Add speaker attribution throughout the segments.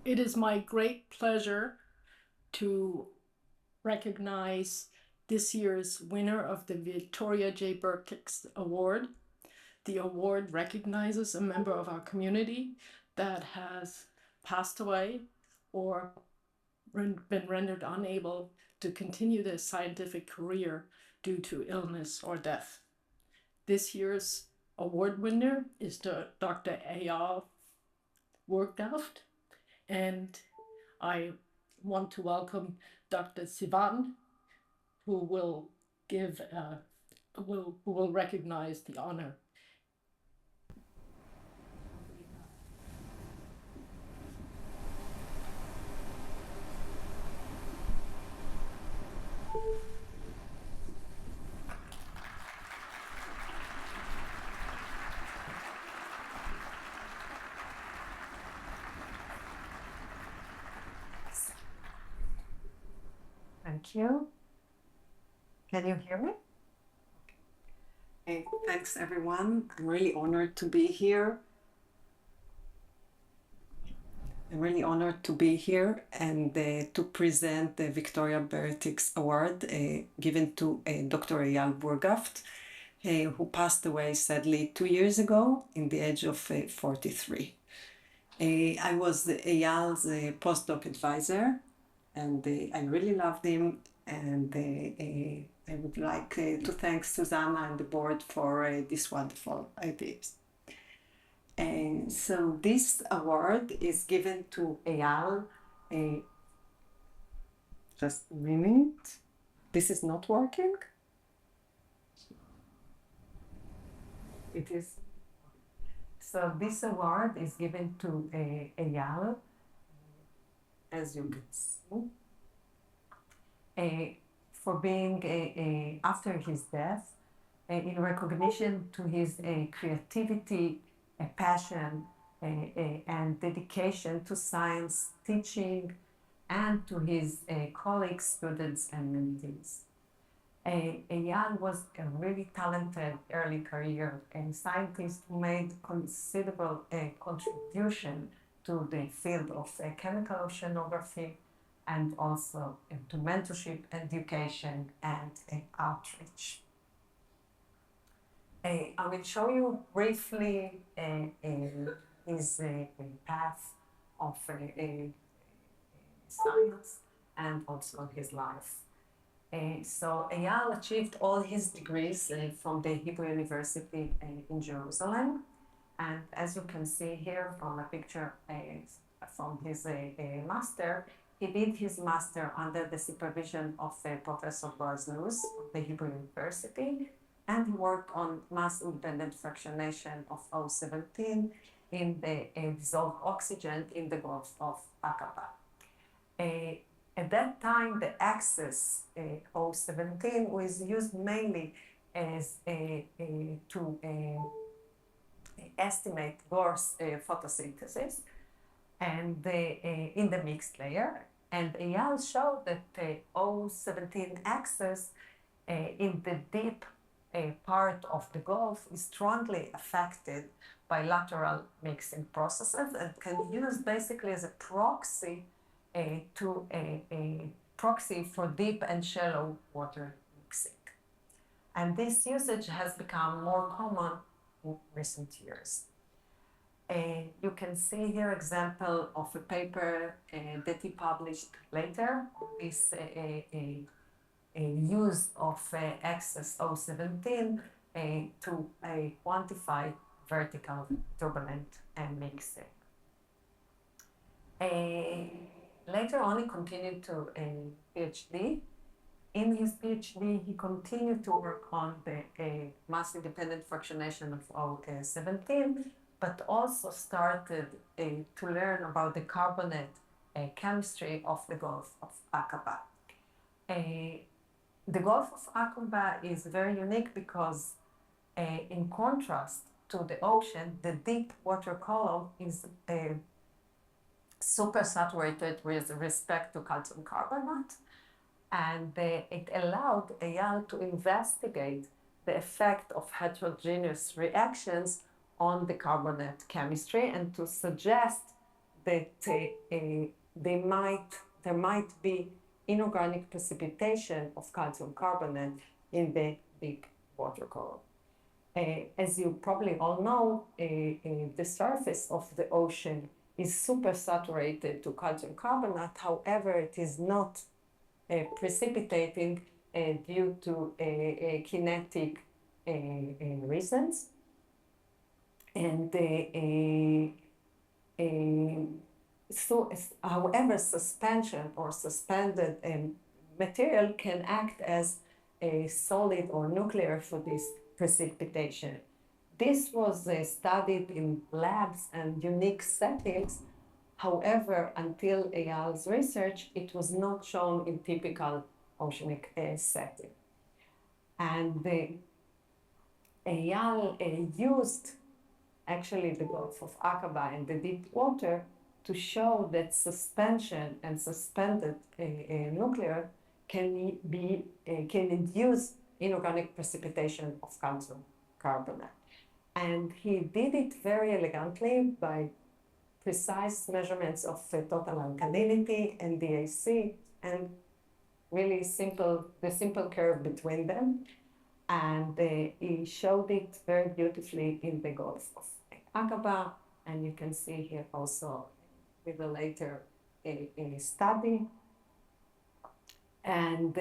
Speaker 1: It is my great pleasure to recognize this year's winner of the Victoria J. Bertics Award. The award recognizes a member of our community that has passed away or been rendered unable to continue their scientific career due to illness or death. This year's award winner is Dr. Eyal Wurgaft, and I want to welcome Dr. Sivan, who will recognize the honor.
Speaker 2: Thank you. Can you hear me? Thanks, everyone. I'm really honored to be here. And to present the Victoria Bertics Award given to Dr. Eyal Wurgaft, who passed away sadly 2 years ago in the age of 43. I was Eyal's postdoc advisor, and I really loved him, and I would like to thank Susanna and the board for these wonderful ideas. And so this award is given to Eyal. Just a minute. This is not working. It is. So this award is given to Eyal, as you can see, for being, after his death, in recognition to his creativity, passion, and dedication to science teaching, and to his colleagues, students, and mentees. Eyal was a really talented early career scientist who made considerable contribution to the field of chemical oceanography, and also to mentorship, education, and outreach. I will show you briefly his path of science and also his life. So Eyal achieved all his degrees from the Hebrew University in Jerusalem. And as you can see here from a picture from his master, he did his master under the supervision of Professor Luz of the Hebrew University, and he worked on mass independent fractionation of O17 in the dissolved oxygen in the Gulf of Aqaba. At that time, the Axis O17 was used mainly as to estimate Bohr's photosynthesis and in the mixed layer. And Eyal showed that the O17 axis in the deep part of the Gulf is strongly affected by lateral mixing processes and can be used basically as a proxy to a proxy for deep and shallow water mixing. And this usage has become more common in recent years. You can see here example of a paper that he published later. This use of axis O17 to quantify vertical turbulent mixing. Later on, he continued to a PhD. In his PhD, he continued to work on the mass-independent fractionation of O17, but also started to learn about the carbonate chemistry of the Gulf of Aqaba. The Gulf of Aqaba is very unique because, in contrast to the ocean, the deep water column is supersaturated with respect to calcium carbonate, and it allowed Eyal to investigate the effect of heterogeneous reactions on the carbonate chemistry and to suggest that there might be inorganic precipitation of calcium carbonate in the big water column. As you probably all know, the surface of the ocean is super saturated to calcium carbonate. However, it is not precipitating due to kinetic reasons. And however, suspension or suspended material can act as a solid or nuclear for this precipitation. This was studied in labs and unique settings. However, until Eyal's research, it was not shown in typical oceanic setting. And Eyal used actually the Gulf of Aqaba and the deep water to show that suspension and suspended nuclear can induce inorganic precipitation of calcium carbonate. And he did it very elegantly by precise measurements of total alkalinity and DAC, and really the simple curve between them. And he showed it very beautifully in the Gulf of Aqaba, and you can see here also with a later study. And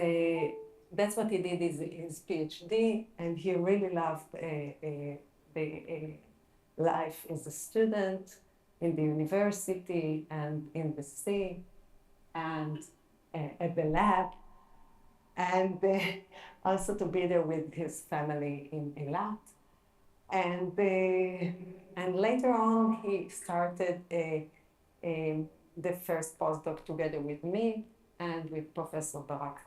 Speaker 2: that's what he did in his PhD, and he really loved the life as a student in the university and in the sea and at the lab, and also to be there with his family in Eilat. And later on, he started the first postdoc together with me and with Professor Barak.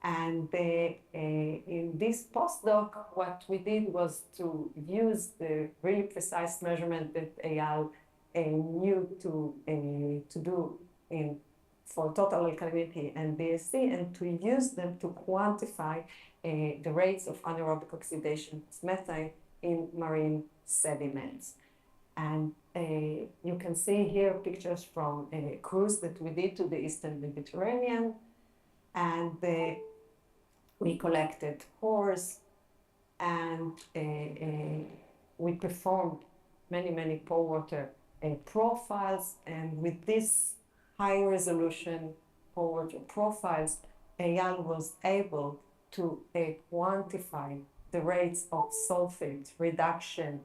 Speaker 2: And in this postdoc, what we did was to use the really precise measurement that Eyal knew to do for total alkalinity and DAC, and to use them to quantify the rates of anaerobic oxidation of methane in marine sediments. And you can see here pictures from a cruise that we did to the Eastern Mediterranean, and we collected pores, and we performed many pore water profiles, and with this high resolution pore water profiles, Eyal was able to quantify the rates of sulfate reduction,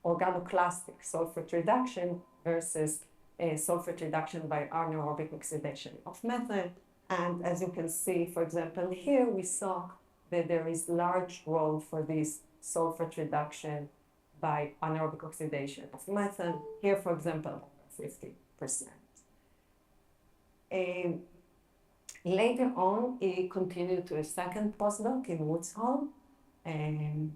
Speaker 2: organoclastic sulfate reduction versus sulfate reduction by anaerobic oxidation of methane. And as you can see, for example, here we saw that there is large role for this sulfate reduction by anaerobic oxidation of methane. Here, for example, 50%. Later on, he continued to a second postdoc in Woods Hole, and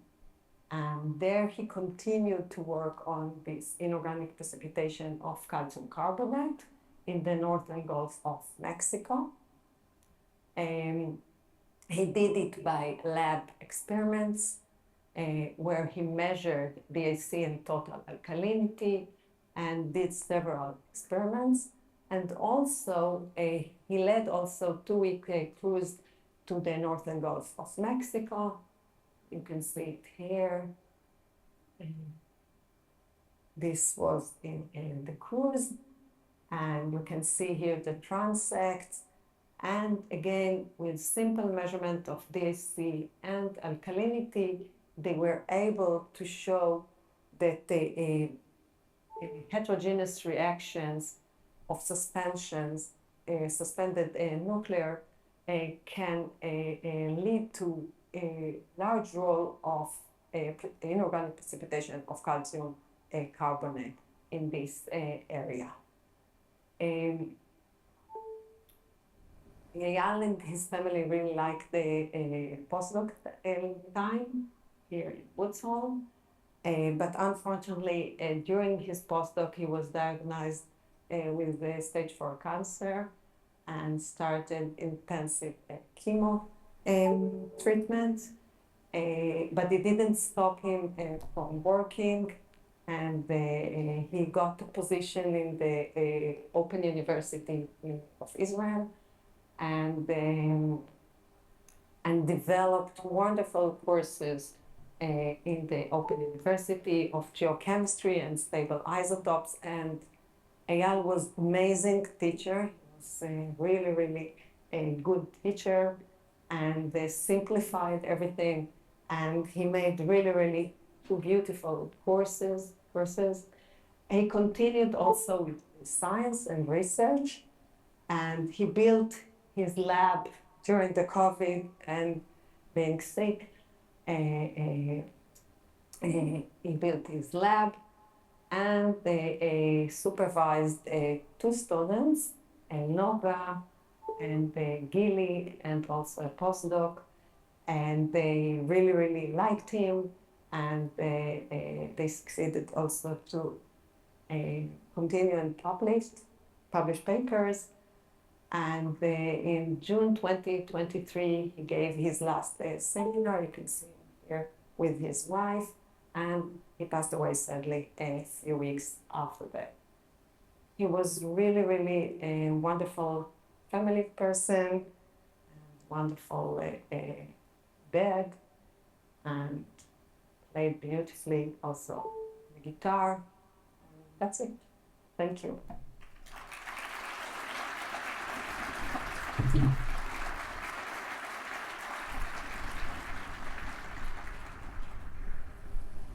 Speaker 2: there he continued to work on this inorganic precipitation of calcium carbonate in the northern Gulf of Mexico. He did it by lab experiments where he measured DAC and total alkalinity and did several experiments. And also, he led also 2-week cruise to the northern Gulf of Mexico. You can see it here. This was in the cruise, and you can see here the transects. And again, with simple measurement of DAC and alkalinity, they were able to show that the heterogeneous reactions of suspensions, suspended nuclear, can lead to a large role of inorganic precipitation of calcium carbonate in this area. Eyal and his family really liked the postdoc time here in Woods Hole, but unfortunately, during his postdoc, he was diagnosed with stage 4 cancer and started intensive chemo treatment, but it didn't stop him from working and he got a position in the Open University of Israel, and developed wonderful courses in the Open University of geochemistry and stable isotopes. And Eyal was amazing teacher. He was really, really a good teacher, and they simplified everything. And he made really, really two beautiful courses. He continued also with science and research, and he built his lab during the COVID and being sick. He built his lab, and they supervised two students, Nova and Gili, and also a postdoc, and they really, really liked him, and they succeeded also to continue and publish papers. And in June 2023, he gave his last seminar. You can see here with his wife, and he passed away sadly a few weeks after that. He was really, really a wonderful family person, and wonderful dad, and played beautifully also the guitar. That's it. Thank you.